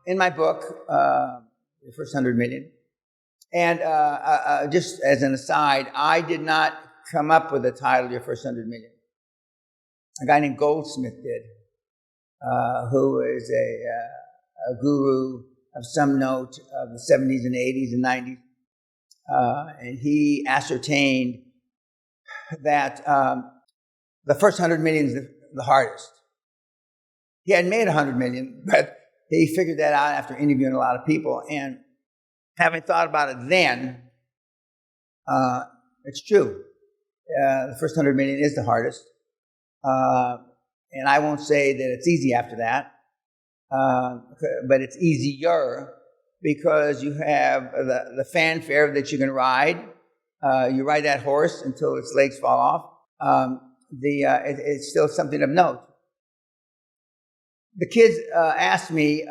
in my book, The First 100 Million, and just as an aside, I did not come up with the title, Your First 100 Million. A guy named Goldsmith did, who is a guru of some note of the 70s and 80s and 90s. And he ascertained that the first 100 million is the hardest. He hadn't made 100 million, but he figured that out after interviewing a lot of people. And having thought about it then, it's true. The first 100 million is the hardest. And I won't say that it's easy after that, but it's easier because you have the fanfare that you can ride. You ride that horse until its legs fall off. It's still something of note. The kids ask me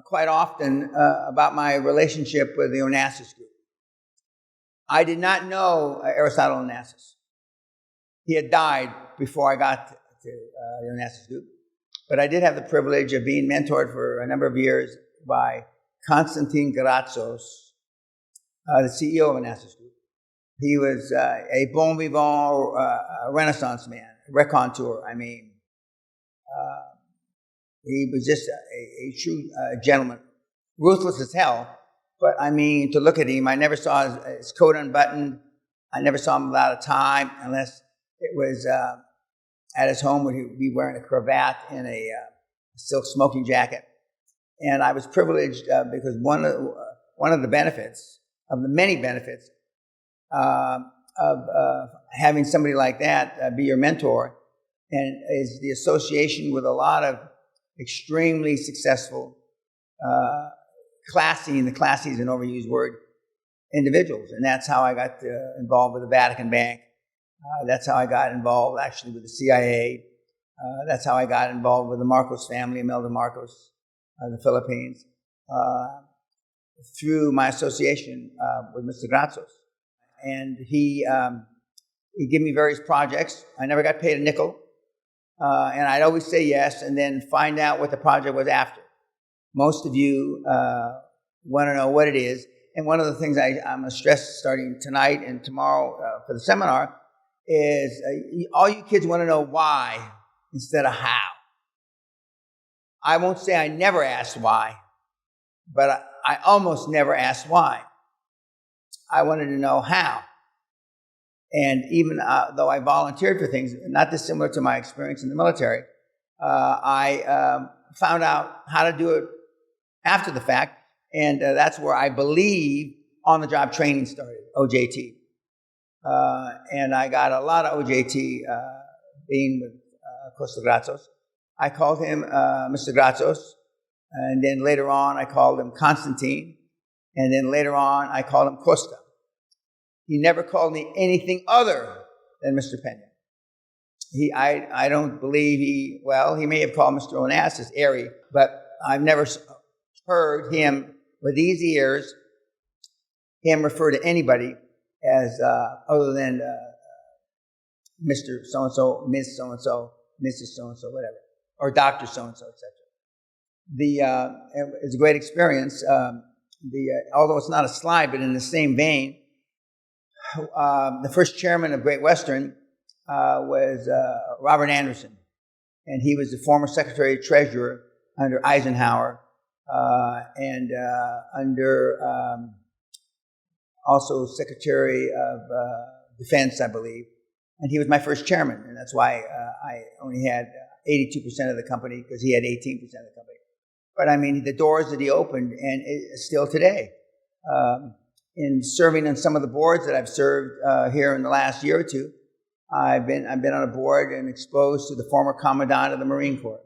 quite often about my relationship with the Onassis group. I did not know Aristotle Onassis. He had died before I got to the Onassis group. But I did have the privilege of being mentored for a number of years by Konstantin Gratsos, the CEO of Onassis group. He was a bon vivant Renaissance man, raconteur. I mean, he was just a true gentleman, ruthless as hell. But I mean, to look at him, I never saw his coat unbuttoned. I never saw him without a tie, unless it was at his home where he would be wearing a cravat and a silk smoking jacket. And I was privileged because one of the benefits, of the many benefits of having somebody like that be your mentor, and is the association with a lot of extremely successful, classy, and the classy is an overused word, individuals. And that's how I got involved with the Vatican Bank. That's how I got involved, actually, with the CIA. That's how I got involved with the Marcos family, Imelda Marcos, the Philippines, through my association with Mr. Gratsos. And he gave me various projects. I never got paid a nickel. And I'd always say yes and then find out what the project was after. Most of you want to know what it is. And one of the things I'm going to stress starting tonight and tomorrow for the seminar is all you kids want to know why instead of how. I won't say I never asked why, but I almost never asked why. I wanted to know how. And even though I volunteered for things not dissimilar to my experience in the military, I found out how to do it after the fact. And that's where I believe on-the-job training started, OJT. And I got a lot of OJT being with Costa Gratsos. I called him Mr. Gratsos. And then later on, I called him Constantine. And then later on, I called him Costa. He never called me anything other than Mr. Peña. I don't believe he may have called Mr. Onassis Airy, but I've never heard him with these ears, him refer to anybody as other than Mr. So-and-so, Miss So-and-so, Mrs. So-and-so, whatever, or Dr. So-and-so, etc. It's a great experience. Although it's not a slide, but in the same vein, the first chairman of Great Western was Robert Anderson, and he was the former Secretary of Treasurer under Eisenhower and under also Secretary of Defense, I believe. And he was my first chairman, and that's why I only had 82% of the company, because he had 18% of the company. But I mean, the doors that he opened, and still today, in serving on some of the boards that I've served here in the last year or two, I've been on a board and exposed to the former Commandant of the Marine Corps.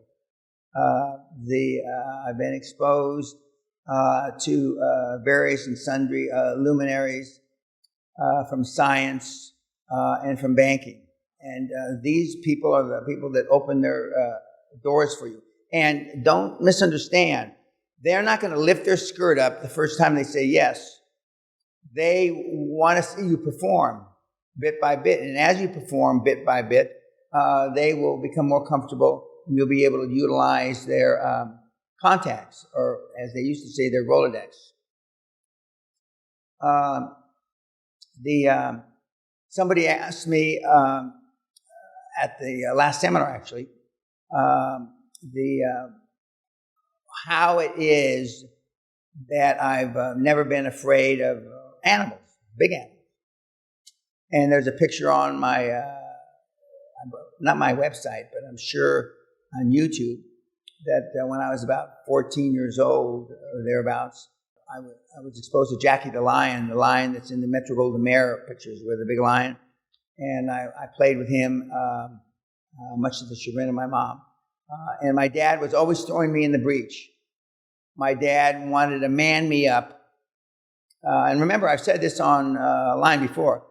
I've been exposed to various and sundry luminaries from science and from banking. And these people are the people that open their doors for you. And don't misunderstand, they're not going to lift their skirt up the first time they say yes. They want to see you perform bit by bit. And as you perform bit by bit, they will become more comfortable, and you'll be able to utilize their contacts, or as they used to say, their Rolodex. Somebody asked me at the last seminar, actually, how it is that I've never been afraid of animals, big animals. And there's a picture on my, not my website, but I'm sure on YouTube, that when I was about 14 years old or thereabouts, I was exposed to Jackie the lion that's in the Metro-Goldwyn-Mayer pictures with the big lion. And I played with him, much to the chagrin of my mom. And my dad was always throwing me in the breach. My dad wanted to man me up. And remember, I've said this on line before.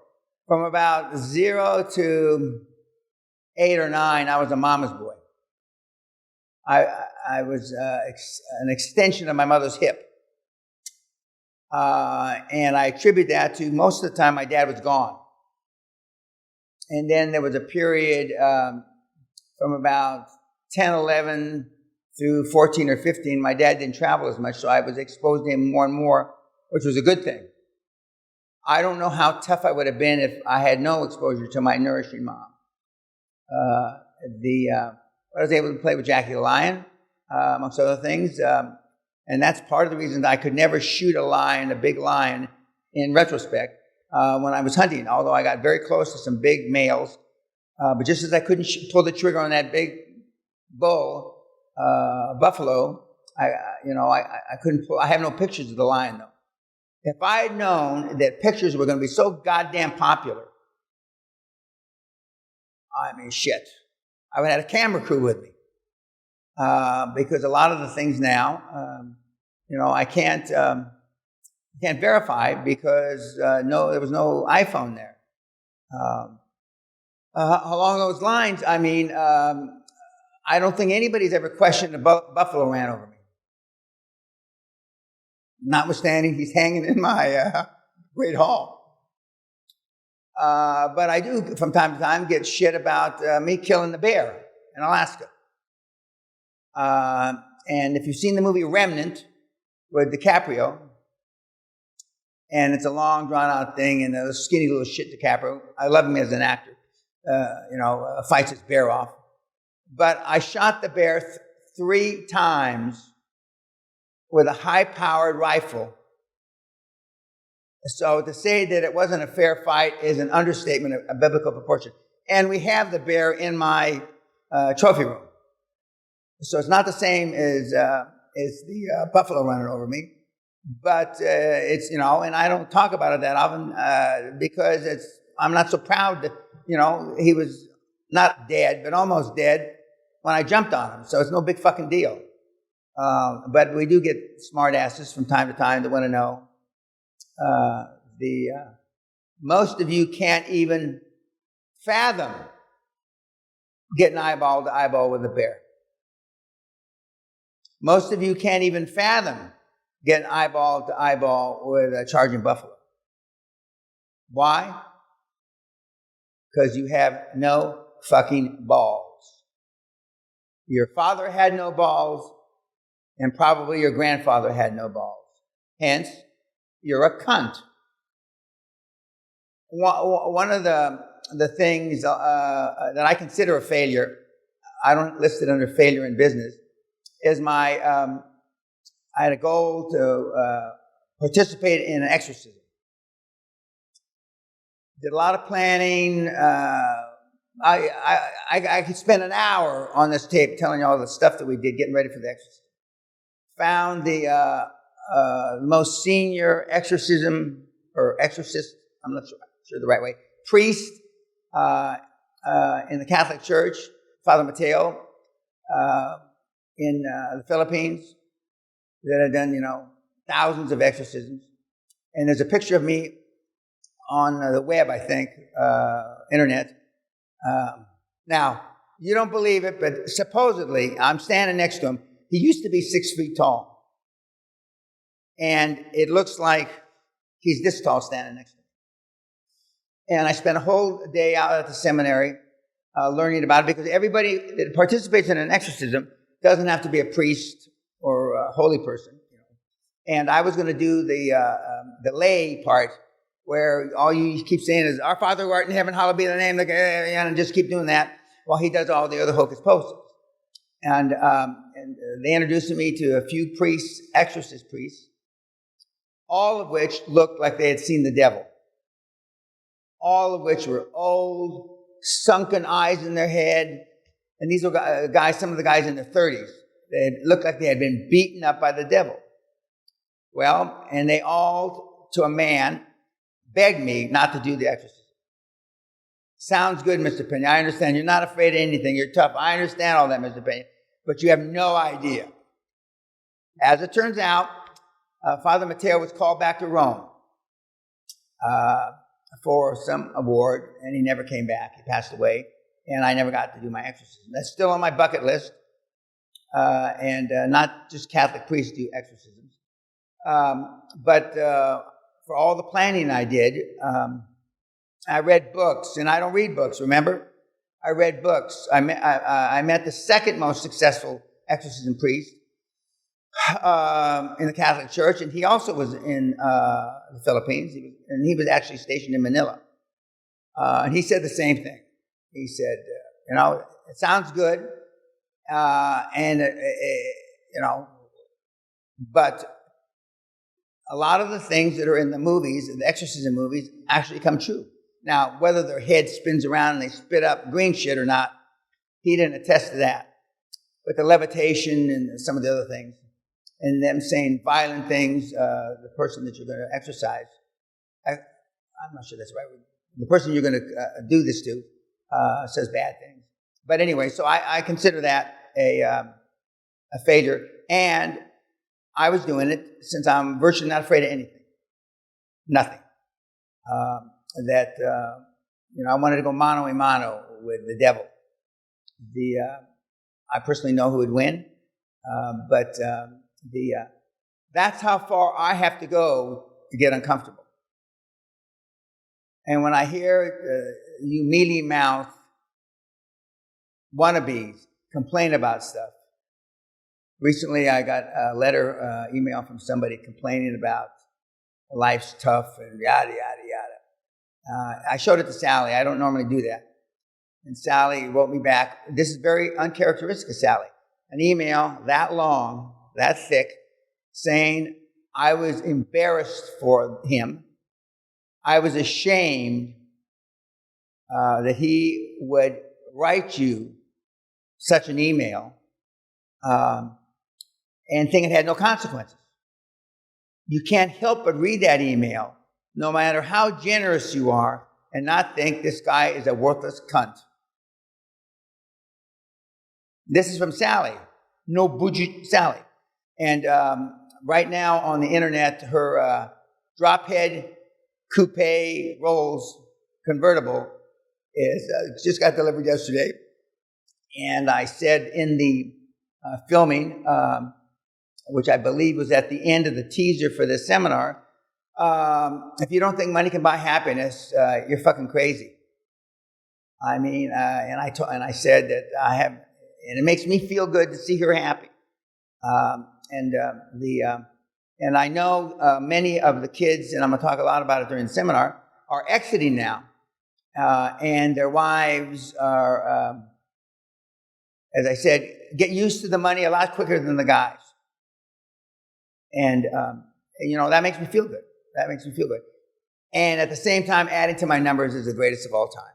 From about 0 to 8 or 9, I was a mama's boy. I was an extension of my mother's hip. And I attribute that to most of the time my dad was gone. And then there was a period from about 10, 11 through 14 or 15, my dad didn't travel as much, so I was exposed to him more and more, which was a good thing. I don't know how tough I would have been if I had no exposure to my nourishing mom. I was able to play with Jackie the lion, amongst other things, and that's part of the reason that I could never shoot a big lion, in retrospect, when I was hunting, although I got very close to some big males. But just as I couldn't pull the trigger on that big bull, buffalo, I couldn't pull. I have no pictures of the lion, though. If I had known that pictures were going to be so goddamn popular, I mean, shit, I would have had a camera crew with me. Because a lot of the things now, I can't verify because there was no iPhone there. Along those lines, I mean, I don't think anybody's ever questioned a buffalo ran over me. Notwithstanding, he's hanging in my great hall. But I do, from time to time, get shit about me killing the bear in Alaska. And if you've seen the movie Remnant with DiCaprio, and it's a long, drawn-out thing, and a skinny little shit DiCaprio, I love him as an actor, fights his bear off. But I shot the bear 3 times with a high-powered rifle. So to say that it wasn't a fair fight is an understatement of biblical proportion. And we have the bear in my trophy room. So it's not the same as the buffalo running over me. But it's, and I don't talk about it that often because I'm not so proud that, he was not dead, but almost dead when I jumped on him. So it's no big fucking deal. But we do get smart asses from time to time that want to know. Most of you can't even fathom getting eyeball to eyeball with a bear. Most of you can't even fathom getting eyeball to eyeball with a charging buffalo. Why? Because you have no fucking balls. Your father had no balls, and probably your grandfather had no balls. Hence, you're a cunt. One of the things that I consider a failure, I don't list it under failure in business, is I had a goal to participate in an exorcism. Did a lot of planning. I could spend an hour on this tape telling you all the stuff that we did getting ready for the exorcism. Found the most senior exorcism or exorcist, I'm not sure the right way, priest in the Catholic Church, Father Mateo, in the Philippines, that had done, thousands of exorcisms. And there's a picture of me on the web, I think, internet. Now, you don't believe it, but supposedly, I'm standing next to him. He used to be 6 feet tall. And it looks like he's this tall standing next to me. And I spent a whole day out at the seminary learning about it, because everybody that participates in an exorcism doesn't have to be a priest or holy person, and I was going to do the lay part, where all you keep saying is, "Our Father who art in heaven, hallowed be thy name," and just keep doing that while he does all the other hocus pocus. And they introduced me to a few priests, exorcist priests, all of which looked like they had seen the devil. All of which were old, sunken eyes in their head. And these were guys, some of the guys in their 30s. They looked like they had been beaten up by the devil. Well, and they all, to a man, begged me not to do the exorcism. Sounds good, Mr. Peña. I understand. You're not afraid of anything. You're tough. I understand all that, Mr. Peña. But you have no idea. As it turns out, Father Mateo was called back to Rome for some award, and he never came back. He passed away, and I never got to do my exorcism. That's still on my bucket list, and not just Catholic priests do exorcisms. But for all the planning I did, I read books, and I don't read books, remember? I read books. I met the second most successful exorcism priest in the Catholic Church, and he also was in the Philippines, and he was actually stationed in Manila. And he said the same thing. He said, it sounds good, but a lot of the things that are in the movies, the exorcism movies, actually come true. Now, whether their head spins around and they spit up green shit or not, he didn't attest to that. But the levitation and some of the other things, and them saying violent things, the person that you're going to exorcise, I'm not sure that's the right word. The person you're going to do this to says bad things. But anyway, so I consider that a failure. And I was doing it since I'm virtually not afraid of anything. Nothing. I wanted to go mano a mano with the devil. I personally know who would win, but that's how far I have to go to get uncomfortable. And when I hear you mealy-mouthed wannabes complain about stuff, recently I got a letter, email from somebody complaining about life's tough and yada, yada, yada. I showed it to Sally. I don't normally do that. And Sally wrote me back. This is very uncharacteristic of Sally. An email that long, that thick, saying I was embarrassed for him. I was ashamed that he would write you such an email and think it had no consequences. You can't help but read that email, no matter how generous you are, and not think this guy is a worthless cunt. This is from Sally. No budget Sally. And right now on the internet, her drop-head coupe Rolls convertible is just got delivered yesterday. And I said in the filming, which I believe was at the end of the teaser for this seminar, if you don't think money can buy happiness, you're fucking crazy. I mean, and I said that I have, and it makes me feel good to see her happy. And I know many of the kids, and I'm going to talk a lot about it during the seminar, are exiting now, and their wives are, as I said, get used to the money a lot quicker than the guys. And that makes me feel good. That makes me feel good. And at the same time, adding to my numbers is the greatest of all time.